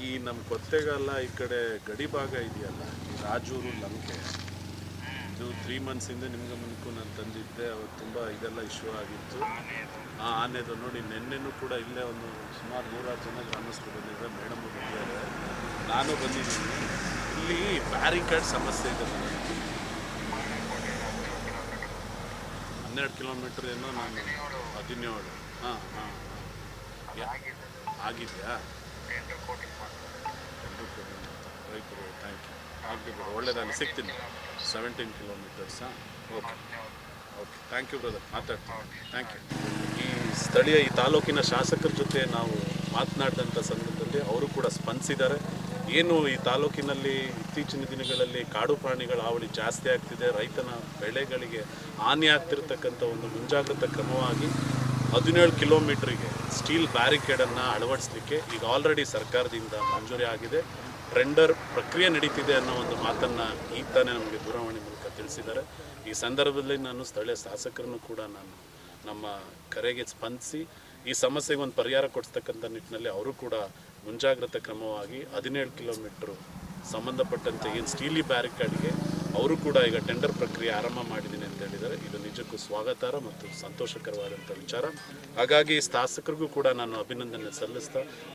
ಈ ನಮ್ಮ ಕೊತ್ತೆಗಾಲ ಈ ಕಡೆ ಗಡಿ ಭಾಗ ಇದೆಯಲ್ಲ, ಈ ರಾಜೂರು ಲಂಕೆ, ಇದು 3 ಮಂತ್ಸಿಂದ ನಿಮ್ಮ ಗಮನಕ್ಕೂ ನಾನು ತಂದಿದ್ದೆ. ಅವತ್ತು ತುಂಬ ಇದೆಲ್ಲ ಇಶ್ಯೂ ಆಗಿತ್ತು. ಆನೆದು ನೋಡಿ, ನಿನ್ನೆನೂ ಕೂಡ ಇಲ್ಲೇ ಒಂದು ಸುಮಾರು 100 ಜನ ಗ್ರಾಮಸ್ಥರು ಬಂದಿದ್ದಾರೆ, ಮೇಡಮು ಬಂದಿದ್ದಾರೆ, ನಾನು ಬಂದಿದ್ದೀನಿ. ಇಲ್ಲಿ ಬ್ಯಾರಿಕೇಡ್ ಸಮಸ್ಯೆ ಇದೆ ನನಗೆ. 12 ಕಿಲೋಮೀಟ್ರ್ ಏನೋ, ನಾನು 17. ಹಾಂ ಹಾಂ ಹಾಂ, ಆಗಿದೆಯಾ? Right bro, thank you. ಆಗಲಿ ಬ್ರೋ, ಒಳ್ಳೆಯದಾಗಲಿ, ಸಿಗ್ತೀನಿ. 17 ಕಿಲೋಮೀಟರ್ಸಾ? Okay okay, thank you brother, ಮಾತಾಡ್ತೀನಿ, ಥ್ಯಾಂಕ್ ಯು. ಈ ಸ್ಥಳೀಯ ಈ ತಾಲೂಕಿನ ಶಾಸಕರ ಜೊತೆ ನಾವು ಮಾತನಾಡಿದಂಥ ಸಂದರ್ಭದಲ್ಲಿ ಅವರು ಕೂಡ ಸ್ಪಂದಿಸಿದ್ದಾರೆ. ಏನು ಈ ತಾಲೂಕಿನಲ್ಲಿ ಇತ್ತೀಚಿನ ದಿನಗಳಲ್ಲಿ ಕಾಡು ಪ್ರಾಣಿಗಳ ಹಾವಳಿ ಜಾಸ್ತಿ ಆಗ್ತಿದೆ, ರೈತನ ಬೆಳೆಗಳಿಗೆ ಹಾನಿ ಆಗ್ತಿರ್ತಕ್ಕಂಥ ಒಂದು ಮುಂಜಾಗ್ರತಾ ಕ್ರಮವಾಗಿ 17 ಕಿಲೋಮೀಟ್ರಿಗೆ ಸ್ಟೀಲ್ ಬ್ಯಾರಿಕೇಡನ್ನು ಅಳವಡಿಸಲಿಕ್ಕೆ ಈಗ ಆಲ್ರೆಡಿ ಸರ್ಕಾರದಿಂದ ಮಂಜೂರಿ ಆಗಿದೆ. ಟೆಂಡರ್ ಪ್ರಕ್ರಿಯೆ ನಡೀತಿದೆ ಅನ್ನೋ ಒಂದು ಮಾತನ್ನು ಈಗ ತಾನೇ ನಮಗೆ ದೂರವಾಣಿ ಮೂಲಕ ತಿಳಿಸಿದ್ದಾರೆ. ಈ ಸಂದರ್ಭದಲ್ಲಿ ನಾನು ಸ್ಥಳೀಯ ಶಾಸಕರನ್ನು ಕೂಡ ನಮ್ಮ ಕರೆಗೆ ಸ್ಪಂದಿಸಿ ಈ ಸಮಸ್ಯೆಗೆ ಒಂದು ಪರಿಹಾರ ಕೊಡಿಸ್ತಕ್ಕಂಥ ನಿಟ್ಟಿನಲ್ಲಿ ಅವರು ಕೂಡ ಮುಂಜಾಗ್ರತಾ ಕ್ರಮವಾಗಿ 17 ಕಿಲೋಮೀಟ್ರು ಸಂಬಂಧಪಟ್ಟಂತೆ ಏನು ಸ್ಟೀಲಿ ಬ್ಯಾರಿಕೇಡ್ಗೆ ಅವರು ಕೂಡ ಈಗ ಟೆಂಡರ್ ಪ್ರಕ್ರಿಯೆ ಆರಂಭ ಮಾಡಿದ್ದೀನಿ ಅಂತ ಹೇಳಿದ್ದಾರೆ. ಇದು ನಿಜಕ್ಕೂ ಸ್ವಾಗತಾರ್ಹ ಮತ್ತು ಸಂತೋಷಕರವಾದಂಥ ವಿಚಾರ. ಹಾಗಾಗಿ ಶಾಸಕರಿಗೂ ಕೂಡ ನಾನು ಅಭಿನಂದನೆ ಸಲ್ಲಿಸ್ತಾ